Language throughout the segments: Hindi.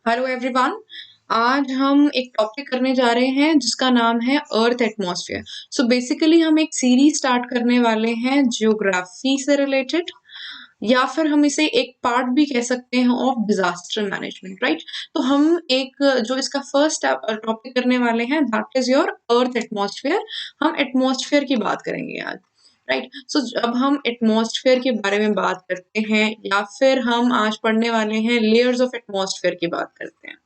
Hello everyone. आज हम एक टॉपिक करने जा रहे हैं जिसका नाम है अर्थ एटमॉस्फेयर। सो बेसिकली हम एक सीरीज स्टार्ट करने वाले हैं ज्योग्राफी से रिलेटेड, या फिर हम इसे एक पार्ट भी कह सकते हैं ऑफ डिजास्टर मैनेजमेंट, राइट। तो हम एक जो इसका फर्स्ट टॉपिक करने वाले हैं that is your earth atmosphere. हम एटमॉस्फेयर की बात करेंगे आज, राइट। सो जब हम एटमॉस्फेयर के बारे में बात करते हैं या फिर हम आज पढ़ने वाले हैं लेयर्स ऑफ एटमॉस्फेयर की बात करते हैं,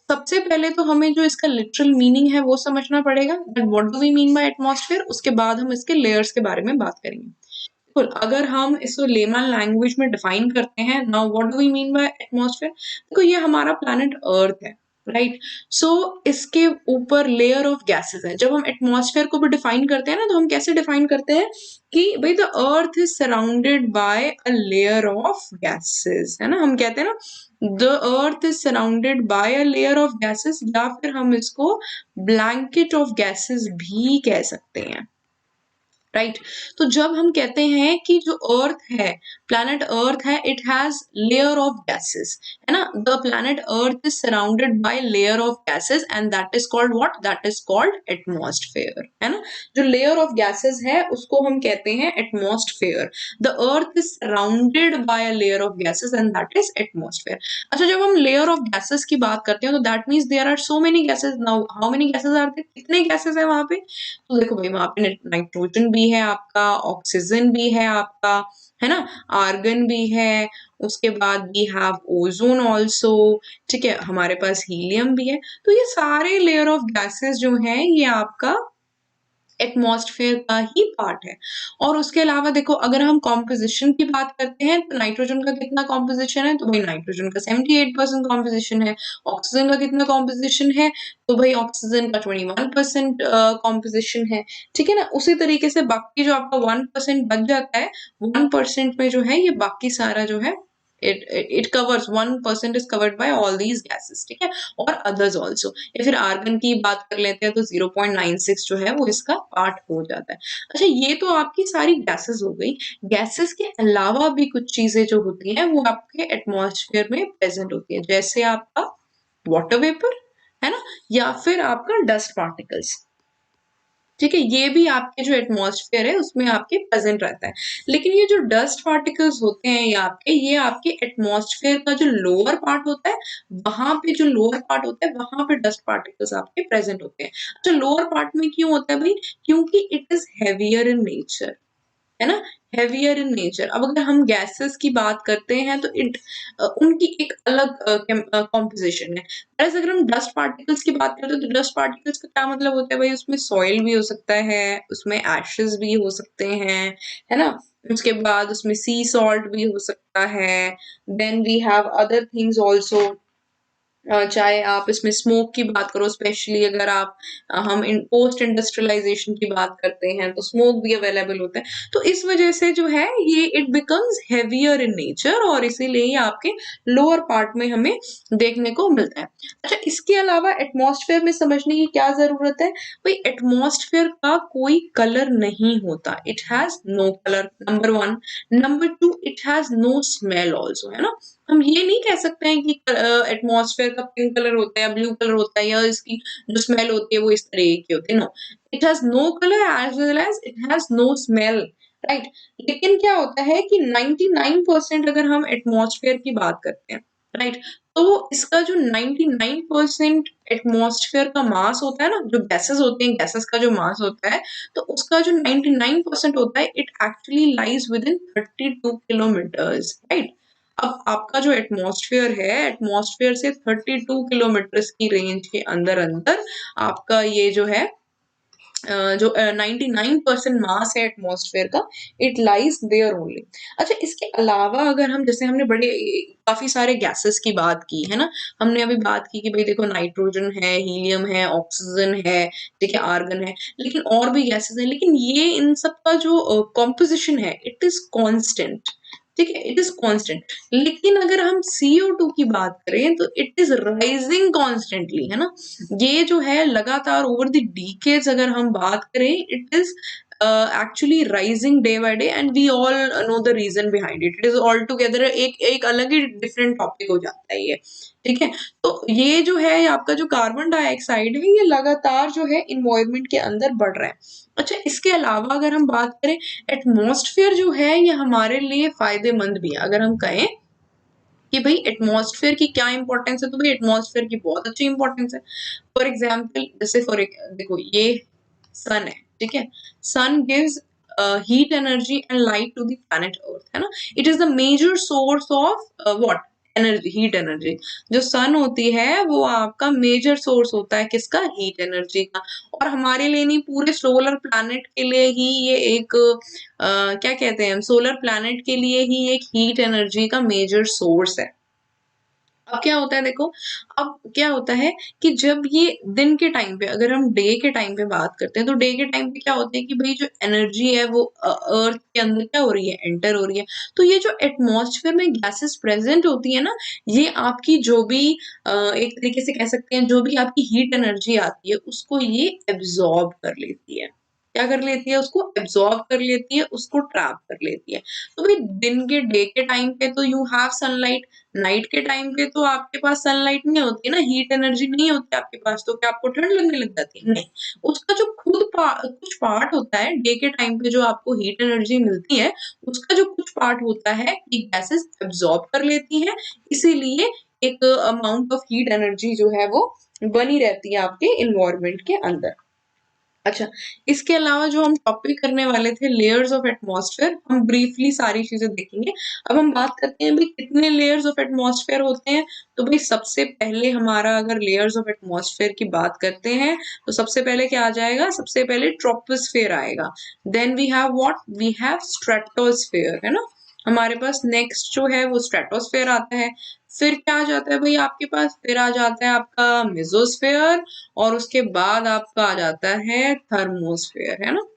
सबसे पहले तो हमें जो इसका लिटरल मीनिंग है वो समझना पड़ेगा that what do we mean by atmosphere. उसके बाद हम इसके लेयर्स के बारे में बात करेंगे। बिल्कुल, अगर हम इसको लेमन लैंग्वेज में डिफाइन करते हैं, now what do we mean by atmosphere. देखो, ये हमारा प्लैनेट अर्थ है, राइट। सो इसके ऊपर लेयर ऑफ गैसेस है। जब हम एटमॉस्फेयर को भी डिफाइन करते हैं ना, तो हम कैसे डिफाइन करते हैं कि भाई the earth is surrounded by a layer of gases, है ना। हम कहते हैं ना the earth is surrounded by a layer of gases, या फिर हम इसको ब्लैंकेट ऑफ गैसेस भी कह सकते हैं, राइट। तो जब हम कहते हैं कि जो अर्थ है, प्लैनेट अर्थ है, it has layer of gases, है ना। The planet earth is surrounded by layer of gases and that is called what, that is called atmosphere, है ना। जो लेयर ऑफ गैसेस है उसको हम कहते हैं atmosphere. The earth is surrounded by a layer of gases and that is atmosphere. अच्छा, जब हम लेयर ऑफ गैसेस की बात करते हैं तो that means there are so many gases. Now how many gases are there, कितने गैसेस है वहां पे। तो देखो भाई, वहां पे नाइट्रोजन भी है आपका, ऑक्सीजन भी है आपका, है ना, आर्गन भी है, उसके बाद वी हैव ओजोन ऑल्सो, ठीक है, हमारे पास हीलियम भी है। तो ये सारे लेयर ऑफ गैसेस जो हैं ये आपका एटमॉस्फेयर का ही पार्ट है। और उसके अलावा देखो, अगर हम कॉम्पोजिशन की बात करते हैं तो नाइट्रोजन का कितना कॉम्पोजिशन है, तो भाई नाइट्रोजन का 78% कॉम्पोजिशन है। ऑक्सीजन का कितना कॉम्पोजिशन है, तो भाई ऑक्सीजन का 21% कॉम्पोजिशन है, ठीक है ना। उसी तरीके से बाकी जो आपका 1% बच जाता है, 1% में जो है ये बाकी सारा जो है it covers 1% is covered by all these gases, ठीक है, और others also। या फिर आर्गन की बात कर लेते हैं तो 0.96 जो है वो इसका पार्ट हो जाता है। अच्छा, ये तो आपकी सारी गैसेस हो गई। गैसेस के अलावा भी कुछ चीजें जो होती हैं वो आपके एटमॉस्फेयर में प्रेजेंट होती है, जैसे आपका वाटर वेपर, है ना, या फिर आपका डस्ट पार्टिकल्स, ठीक है। ये भी आपके जो एटमॉस्फेयर है उसमें आपके प्रेजेंट रहता है। लेकिन ये जो डस्ट पार्टिकल्स होते हैं ये आपके एटमॉस्फेयर का जो लोअर पार्ट होता है, वहां पे जो लोअर पार्ट होता है वहां पे डस्ट पार्टिकल्स आपके प्रेजेंट होते हैं। अच्छा, लोअर पार्ट में क्यों होता है भाई, क्योंकि it is heavier in nature, है ना, हेवियर इन नेचर। अब अगर हम गैसेस की बात करते हैं तो उनकी एक अलग कॉम्पोजिशन है। वैसे अगर हम डस्ट पार्टिकल्स की बात करते हैं तो डस्ट पार्टिकल्स का क्या मतलब होता है भाई, उसमें सॉइल भी हो सकता है, उसमें एशेस भी हो सकते हैं, है ना। उसके बाद उसमें सी सॉल्ट भी हो सकता है। Then we have other things also. चाहे आप इसमें स्मोक की बात करो, स्पेशली अगर आप हम इन पोस्ट इंडस्ट्रियलाइजेशन की बात करते हैं तो स्मोक भी अवेलेबल होता है। तो इस वजह से जो है ये it becomes heavier in nature, और इसीलिए ये आपके लोअर पार्ट में हमें देखने को मिलता है। अच्छा, इसके अलावा एटमॉस्फेयर में समझने की क्या जरूरत है भाई, एटमॉस्फेयर का कोई कलर नहीं होता। It has no colour, number one. Number two, it has no smell also, है ना। हम ये नहीं कह सकते हैं कि एटमॉस्फेयर का पिंक कलर होता है या ब्लू कलर होता है या इसकी जो स्मेल होती है वो इस तरह की होती है। No, it has no colour as well as it has no smell, right. लेकिन क्या होता है कि 99% अगर हम एटमॉस्फेयर की बात करते हैं, राइट, तो इसका जो 99% एटमॉस्फेयर का मास होता है ना, जो गैसेस होते हैं, गैसेस का जो मास होता है, तो उसका जो 99% होता है, it actually lies with in 32 kilometres, right. अब आपका जो एटमॉस्फेयर है, एटमॉस्फेयर से 32 किलोमीटर्स की रेंज के अंदर अंदर आपका ये जो है जो 99% मास है एटमॉस्फेयर का, इट लाइज देयर ओनली। अच्छा, इसके अलावा अगर हम, जैसे हमने बड़े काफी सारे गैसेस की बात की है ना, हमने अभी बात की कि भाई देखो नाइट्रोजन है, हीलियम है, ऑक्सीजन है, ठीक है, आर्गन है, लेकिन और भी गैसेस हैं। लेकिन ये इन सब का जो कॉम्पोजिशन है इट इज कांस्टेंट, ठीक है, इट इज कांस्टेंट। लेकिन अगर हम CO2 की बात करें तो इट इज राइजिंग कॉन्स्टेंटली, है ना। ये जो है लगातार ओवर द डिकेड्स अगर हम बात करें, it is actually rising day by day and we all know the reason behind it. It is altogether एक अलग ही different topic हो जाता है ये, ठीक है। तो ये जो है आपका जो कार्बन डाइऑक्साइड है ये लगातार जो है इन्वायरमेंट के अंदर बढ़ रहा है। अच्छा, इसके अलावा अगर हम बात करें, एटमॉस्फेयर जो है ये हमारे लिए फायदेमंद भी है। अगर हम कहें कि भाई एटमॉस्फेयर की क्या इंपॉर्टेंस है, तो भाई एटमॉस्फेयर की बहुत अच्छी इंपॉर्टेंस है। फॉर एग्जाम्पल, जैसे देखो ये सन है, ठीक है। Sun gives heat energy and light to the planet earth, है ना। It is the major source of what, energy, heat energy. जो सन होती है वो आपका मेजर सोर्स होता है किसका, हीट एनर्जी का। और हमारे लिए नहीं, पूरे सोलर प्लैनेट के लिए ही ये एक क्या कहते हैं हम, सोलर प्लैनेट के लिए ही एक हीट एनर्जी का मेजर सोर्स है। अब क्या होता है देखो, अब क्या होता है कि जब ये दिन के टाइम पे, अगर हम डे के टाइम पे बात करते हैं, तो डे के टाइम पे क्या होता है कि भाई जो एनर्जी है वो अर्थ के अंदर क्या हो रही है, एंटर हो रही है। तो ये जो एटमॉस्फेयर में गैसेस प्रेजेंट होती है ना, ये आपकी जो भी एक तरीके से कह सकते हैं, जो भी आपकी हीट एनर्जी आती है उसको ये एब्जॉर्ब कर लेती है। क्या कर लेती है, उसको एब्जॉर्ब कर लेती है, उसको ट्रैप कर लेती है। तो भाई दिन के, डे के टाइम पे तो यू हैव सनलाइट, नाइट के टाइम पे तो आपके पास सनलाइट नहीं होती ना, हीट एनर्जी नहीं होती आपके पास, तो क्या आपको ठंड लगने लग जाती है, नहीं। उसका जो कुछ पार्ट होता है डे के टाइम पे जो आपको हीट एनर्जी मिलती है, उसका जो कुछ पार्ट होता है ये गैसेस एब्जॉर्ब कर लेती है, इसीलिए एक अमाउंट ऑफ हीट एनर्जी जो है वो बनी रहती है आपके इन्वायरमेंट के अंदर। अच्छा, इसके अलावा जो हम टॉपिक करने वाले थे लेयर्स ऑफ एटमॉस्फेयर, हम ब्रीफली सारी चीजें देखेंगे। अब हम बात करते हैं भाई कितने लेयर्स ऑफ एटमॉस्फेयर होते हैं। तो भाई सबसे पहले हमारा, अगर लेयर्स ऑफ एटमॉस्फेयर की बात करते हैं, तो सबसे पहले क्या आ जाएगा, सबसे पहले ट्रोपोस्फेयर आएगा। Then we have what, we have stratosphere, है ना। हमारे पास नेक्स्ट जो है वो स्ट्रेटोस्फेयर आता है। फिर क्या आ जाता है भाई आपके पास, फिर आ जाता है आपका मेसोस्फेयर, और उसके बाद आपका आ जाता है थर्मोस्फेयर, है ना।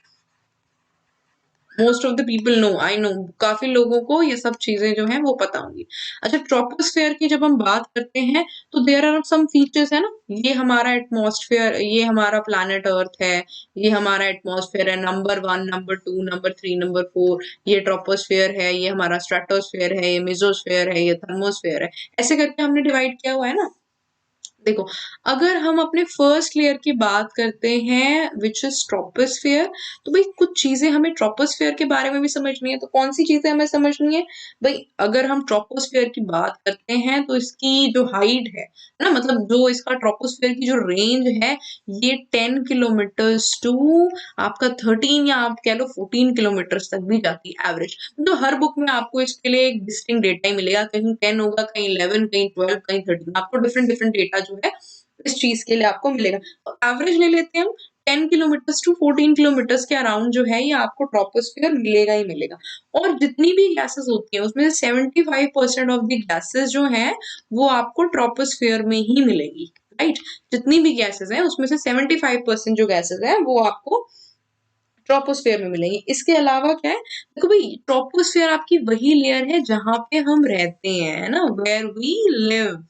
Most of the people know, I know, काफी लोगों को ये सब चीजें जो हैं वो पता होंगी। अच्छा, ट्रोपोस्फेयर की जब हम बात करते हैं, तो देयर आर सम फीचर्स, है ना। ये हमारा एटमॉस्फेयर, ये हमारा प्लैनेट अर्थ है, ये हमारा एटमॉस्फेयर है, नंबर 1, नंबर 2, नंबर 3, नंबर 4, ये ट्रोपोस्फेयर है, ये हमारा स्ट्रेटोस्फेयर है, ये मेसोस्फेयर है, ये थर्मोस्फेयर है। ऐसे करके हमने डिवाइड किया हुआ है ना। देखो, अगर हम अपने फर्स्ट लेयर की बात करते हैं विच इज ट्रोपोस्फेयर, तो भाई कुछ चीजें हमें ट्रोपोस्फेयर के बारे में भी समझनी है। तो कौन सी चीजें हमें समझनी है भाई, अगर हम ट्रोपोस्फेयर की बात करते हैं तो इसकी जो हाइट है ना, मतलब जो इसका ट्रोपोस्फेयर की जो रेंज है, ये 10 किलोमीटर्स टू आपका 13 या आप कह लो 14 किलोमीटर्स तक भी जाती है एवरेज। तो हर बुक में आपको इसके लिए एक डिस्टिंक्ट डेटा ही मिलेगा, कहीं 10 होगा, कहीं 11, कहीं 12, कहीं 13, आपको डिफरेंट डिफरेंट डेटा जो है इस चीज के लिए आपको मिलेगा। तो एवरेज ले लेते हैं हम, 10 किलोमीटर्स टू 14 किलोमीटर्स के अराउंड जो है ये आपको ट्रोपोस्फेयर मिलेगा ही मिलेगा। और जितनी भी गैसेस होती हैं उसमें से 75% ऑफ द गैसेस जो हैं वो आपको ट्रोपोस्फेयर में ही मिलेगी, राइट। जितनी भी गैसेस हैं उसमें से 75% जो गैसेस है वो आपको ट्रोपोस्फेयर में मिलेंगी। इसके अलावा क्या है, देखो भाई ट्रोपोस्फेयर आपकी वही लेयर है जहां पे हम रहते हैं, है ना, वेयर वी लिव।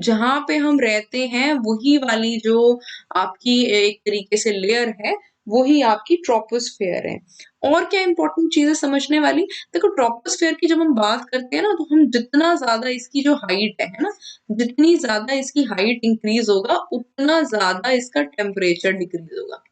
जहां पे हम रहते हैं वही वाली जो आपकी एक तरीके से लेयर है, वही आपकी ट्रोपोस्फेयर है। और क्या इंपॉर्टेंट चीजें समझने वाली, देखो ट्रोपोस्फेयर की जब हम बात करते हैं ना, तो हम जितना ज्यादा इसकी जो हाइट है ना, जितनी ज्यादा इसकी हाइट इंक्रीज होगा उतना ज्यादा इसका टेम्परेचर डिक्रीज होगा।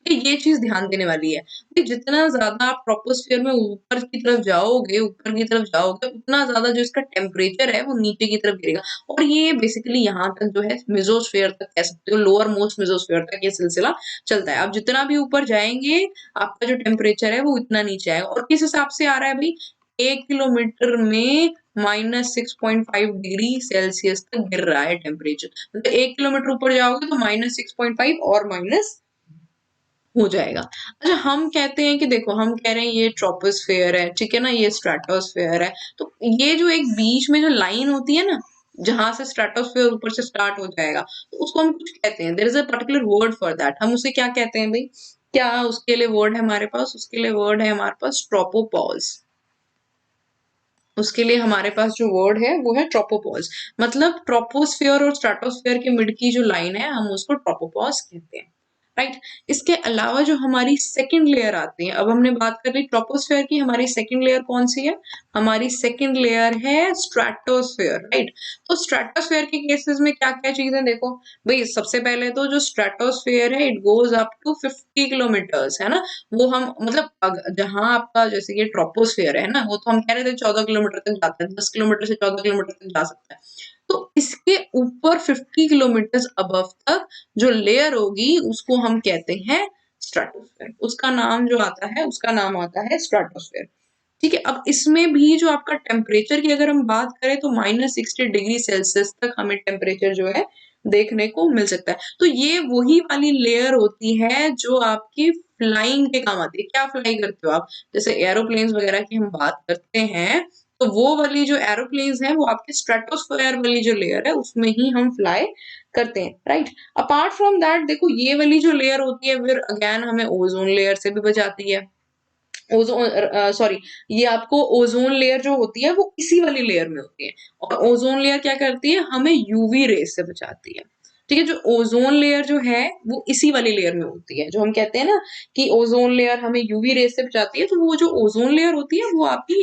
तो ये चीज ध्यान देने वाली है कि जितना ज्यादा आप ट्रोपोस्फेयर में ऊपर की तरफ जाओगे, उतना ज्यादा जो इसका टेम्परेचर है वो नीचे की तरफ गिरेगा। और ये बेसिकली यहाँ तक जो है मेसोस्फेयर तक कह सकते हो, लोअर मोस्ट मेसोस्फेयर तक ये सिलसिला चलता है। आप जितना भी ऊपर जाएंगे आपका जो टेम्परेचर है वो इतना नीचे आएगा। और किस हिसाब से आ रहा है भाई, 1 किलोमीटर में -6.5 डिग्री सेल्सियस तक गिर रहा है टेम्परेचर। मतलब 1 किलोमीटर ऊपर जाओगे तो -6.5 और माइनस हो जाएगा। अच्छा, हम कहते हैं कि देखो, हम कह रहे हैं ये ट्रोपोस्फेयर है, ठीक है ना, ये स्ट्रेटोस्फेयर है। तो ये जो एक बीच में जो लाइन होती है ना, जहां से स्ट्रेटोस्फेयर ऊपर से स्टार्ट हो जाएगा, तो उसको हम कुछ कहते हैं, there is a particular word for that. हम उसे क्या कहते हैं भाई, क्या उसके लिए वर्ड है हमारे पास, उसके लिए वर्ड है हमारे पास ट्रोपोपॉज। उसके लिए हमारे पास जो वर्ड है वो है ट्रोपोपॉज। मतलब ट्रोपोस्फेयर और स्ट्रेटोस्फेयर के मिड की जो लाइन है हम उसको ट्रोपोपॉज कहते हैं, राइट। इसके अलावा जो हमारी सेकंड लेयर आती है, अब हमने बात कर ली ट्रोपोस्फेयर की, हमारी सेकंड लेयर कौन सी है? हमारी सेकंड लेयर है स्ट्रेटोस्फेयर, राइट। तो स्ट्रेटोस्फेयर के केसेस में क्या क्या चीजें देखो भाई, सबसे पहले तो जो स्ट्रेटोस्फेयर है it goes up to 50 kilometres, है ना। वो हम मतलब जहां आपका जैसे ये ट्रोपोस्फेयर है ना, वो तो हम कह रहे थे 14 किलोमीटर तक जाता है, 10 किलोमीटर से 14 किलोमीटर तक जा सकता है। तो इसके ऊपर 50 किलोमीटर अबव तक जो लेयर होगी उसको हम कहते हैं स्ट्रेटोस्फेयर। उसका नाम जो आता है उसका नाम आता है स्ट्रेटोस्फेयर। ठीक है, अब इसमें भी जो आपका टेम्परेचर की अगर हम बात करें तो -60 डिग्री सेल्सियस तक हमें टेम्परेचर जो है देखने को मिल सकता है। तो ये वही वाली लेयर होती है जो आपकी फ्लाइंग के काम आती है। क्या फ्लाई करते हो आप? जैसे एरोप्लेन्स वगैरह की हम बात करते हैं, तो वो वाली जो एरोप्लेन्स हैं वो आपके स्ट्रेटोस्फेयर वाली जो लेयर है उसमें ही हम फ्लाई करते हैं, राइट। अपार्ट फ्रॉम दैट देखो ये वाली जो लेयर होती है फिर अगेन हमें ओजोन लेयर से भी बचाती है। ओजोन सॉरी, ये आपको ओजोन लेयर जो होती है वो इसी वाली लेयर में होती है, और ओजोन लेयर क्या करती है? हमें यूवी रेस से बचाती है। ठीक है, जो ओजोन लेयर जो है वो इसी वाली लेयर में होती है, जो हम कहते हैं ना कि ओजोन लेयर हमें यूवी रेस से बचाती है, तो वो जो ओजोन लेयर होती है वो आपकी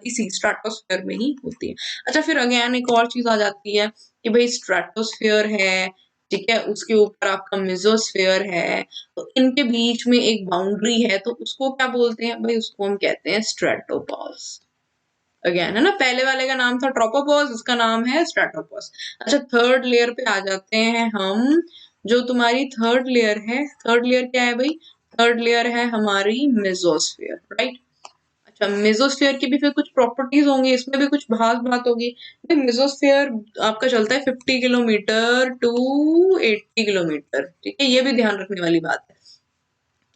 इसी स्ट्रेटोस्फेयर में ही होती है। अच्छा, फिर अगेन एक और चीज आ जाती है कि भाई स्ट्रेटोस्फेयर है, ठीक है, उसके ऊपर आपका मेसोस्फेयर है, तो इनके बीच में एक बाउंड्री है, तो उसको क्या बोलते हैं भाई? उसको हम कहते हैं स्ट्रेटोपॉज। अगेन है ना, पहले वाले का नाम था ट्रोपोपॉज, उसका नाम है स्ट्रेटोपॉज। अच्छा, थर्ड लेयर पे आ जाते हैं हम। जो तुम्हारी थर्ड लेयर है, थर्ड लेयर क्या है भाई? थर्ड लेयर है हमारी मेसोस्फेयर, राइट। अच्छा, मेसोस्फेयर की भी फिर कुछ प्रॉपर्टीज होंगी, इसमें भी कुछ खास बात होगी। मेसोस्फेयर आपका चलता है 50 किलोमीटर टू 80 किलोमीटर, ठीक है, ये भी ध्यान रखने वाली बात है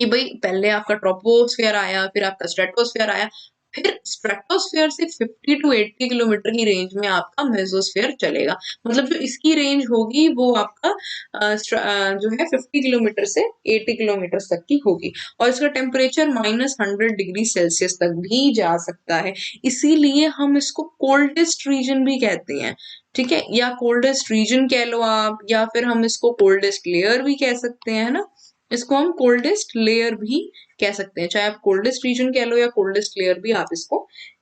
कि भाई पहले आपका ट्रोपोस्फेयर आया, फिर आपका स्ट्रेटोस्फेयर आया, फिर स्ट्रेटोस्फेयर से 50 टू 80 किलोमीटर की रेंज में आपका मेसोस्फेयर चलेगा। मतलब जो इसकी रेंज होगी वो आपका जो है 50 किलोमीटर से 80 किलोमीटर तक की होगी, और इसका टेम्परेचर -100 डिग्री सेल्सियस तक भी जा सकता है। इसीलिए हम इसको कोल्डेस्ट रीजन भी कहते हैं, ठीक है, या कोल्डेस्ट रीजन कह लो आप, या फिर हम इसको कोल्डेस्ट लेयर भी कह सकते हैं, है ना। इसको हम कोल्डेस्ट लेयर भी कह सकते हैं, चाहे आप कोल्डेस्ट रीजन कह लो या कोल्डेस्ट लेयर भी आप इसको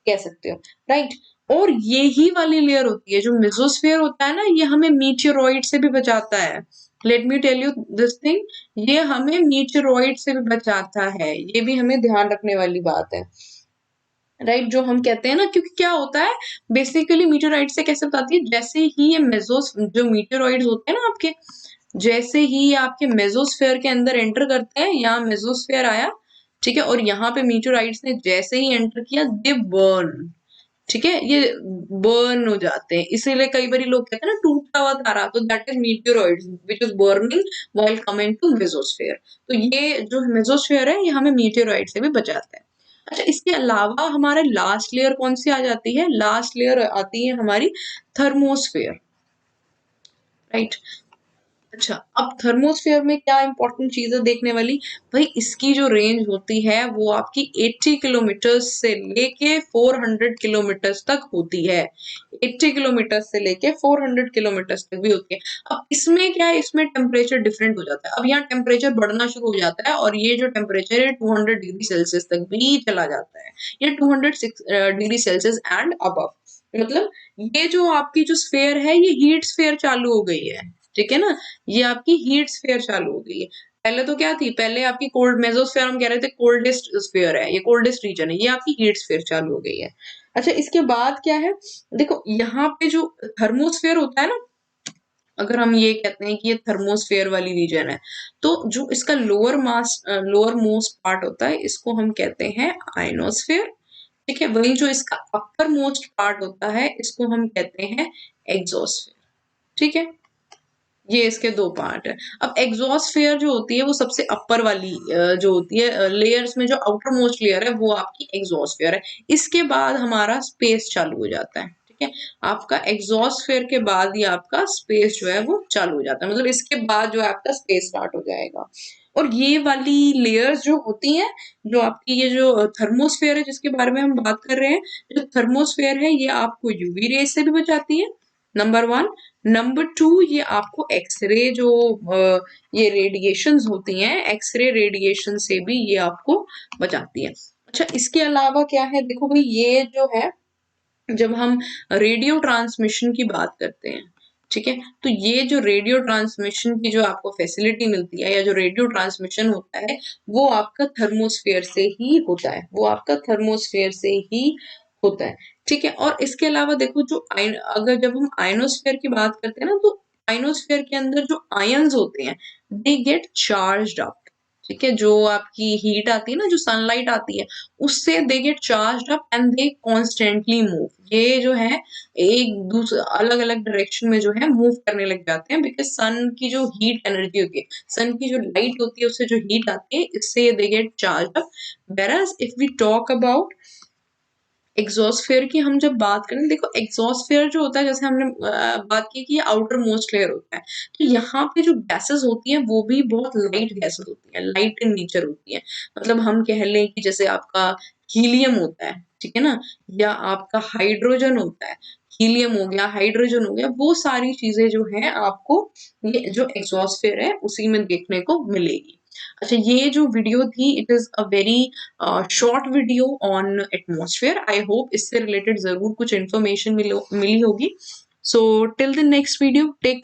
कह सकते हो, राइट। और ये ही वाली लेयर होती है जो मेसोस्फेयर होता है ना, ये हमें मीटियोरॉइड से भी बचाता है। Let me tell you this thing, ये हमें मीटियोरॉइड से भी बचाता है, ये भी हमें ध्यान रखने वाली बात है, राइट। जो हम कहते हैं ना, क्योंकि क्या होता है बेसिकली मीटेोराइट से कैसे बताती है, जैसे ही ये मेसोस जो मीटेोराइड्स होते हैं ना आपके, जैसे ही आपके मेसोस्फेयर के अंदर एंटर करते हैं, यहाँ मेसोस्फेयर आया, ठीक है, और यहाँ पे मीटेोराइट्स ने जैसे ही एंटर किया दे बर्न, ठीक है, ये बर्न हो जाते हैं। इसीलिए कई बार लोग कहते हैं ना टूटा हुआ तारा, तो that is meteoroids which is burning while coming to mesosphere. तो ये जो मेसोस्फेयर है ये हमें मीटेोराइट से भी बचाता है। अच्छा, इसके अलावा हमारे लास्ट लेयर कौन सी आ जाती है? लास्ट लेयर आती है हमारी थर्मोस्फेयर, राइट। अच्छा, अब थर्मोस्फेयर में क्या इंपॉर्टेंट चीजें देखने वाली भाई, इसकी जो रेंज होती है वो आपकी 80 किलोमीटर से लेके 400 किलोमीटर तक होती है। 80 किलोमीटर से लेके 400 किलोमीटर तक भी होती है। अब इसमें क्या है, इसमें टेम्परेचर डिफरेंट हो जाता है। अब यहाँ टेम्परेचर बढ़ना शुरू हो जाता है, और ये जो टेम्परेचर है 200 डिग्री सेल्सियस तक भी चला जाता है। ये 206 डिग्री सेल्सियस एंड अबव, मतलब ये जो आपकी जो स्फेयर है ये हीट स्फेयर चालू हो गई है, ठीक है ना, ये आपकी हीट स्फेयर चालू हो गई है। पहले तो क्या थी, पहले आपकी कोल्ड मेसोस्फेयर हम कह रहे थे कोल्डेस्ट स्फेयर है, ये कोल्डेस्ट रीजन है, ये आपकी हीट स्फेयर चालू हो गई है। अच्छा, इसके बाद क्या है, देखो यहाँ पे जो थर्मोस्फेयर होता है ना, अगर हम ये कहते हैं कि ये थर्मोस्फेयर वाली रीजन है, तो जो इसका लोअर मोस्ट पार्ट होता है इसको हम कहते हैं आयनोस्फेयर, ठीक है। वही जो इसका अपर मोस्ट पार्ट होता है इसको हम कहते हैं एग्जोस्फेयर, ठीक है। ये इसके दो पार्ट है। अब एग्जॉस्फेयर जो होती है वो सबसे अपर वाली जो होती है लेयर्स में, जो आउटर मोस्ट लेयर है वो आपकी एग्जॉस्फेयर है। इसके बाद हमारा स्पेस चालू हो जाता है, ठीक है। आपका एग्जॉस्फेयर के बाद ही आपका स्पेस जो है वो चालू हो जाता है, मतलब इसके बाद जो है आपका स्पेस स्टार्ट हो जाएगा। और ये वाली लेयर्स जो होती हैं, जो आपकी ये जो थर्मोस्फेयर है जिसके बारे में हम बात कर रहे हैं, जो थर्मोस्फेयर है ये आपको यूवी रेज से भी बचाती है, नंबर 1। नंबर 2, ये आपको एक्सरे जो ये रेडिएशंस होती हैं, एक्सरे रेडिएशन से भी ये आपको बचाती है। अच्छा, इसके अलावा क्या है, देखो भाई ये जो है, जब हम रेडियो ट्रांसमिशन की बात करते हैं, ठीक है, तो ये जो रेडियो ट्रांसमिशन की जो आपको फैसिलिटी मिलती है, या जो रेडियो ट्रांसमिशन होता है, वो आपका थर्मोस्फेयर से ही होता है, वो आपका थर्मोस्फेयर से ही होता है, ठीक है। और इसके अलावा देखो, जो अगर जब हम आयनोस्फेयर की बात करते हैं ना, तो आयनोस्फेयर के अंदर जो आयंस होते हैं, दे गेट चार्ज्ड अप, ठीक है, जो आपकी हीट आती है ना, जो सनलाइट आती है, उससे दे get charged up and they constantly move. ये जो है एक दूसरे अलग अलग डायरेक्शन में जो है मूव करने लग जाते हैं, बिकॉज सन की जो हीट एनर्जी होती है, सन की जो लाइट होती है, उससे जो हीट आती है, इससे they get charged up. Whereas if we talk about exosphere की, हम जब बात करें, देखो एग्जॉस्फेयर जो होता है, जैसे हमने बात की कि ये आउटर मोस्ट लेयर होता है, तो यहाँ पे जो गैसेस होती हैं वो भी बहुत लाइट गैसेस होती हैं, लाइट इन नेचर होती हैं। मतलब हम कह लें कि जैसे आपका हीलियम होता है, ठीक है ना, या आपका हाइड्रोजन होता है, हीलियम हो गया, हाइड्रोजन हो गया, वो सारी चीजें जो है आपको ये जो एग्जॉस्फेयर है उसी में देखने को मिलेगी। अच्छा, ये जो वीडियो थी, it is a very short video on atmosphere. I hope इससे रिलेटेड जरूर कुछ इन्फॉर्मेशन मिली होगी। So till the next video, take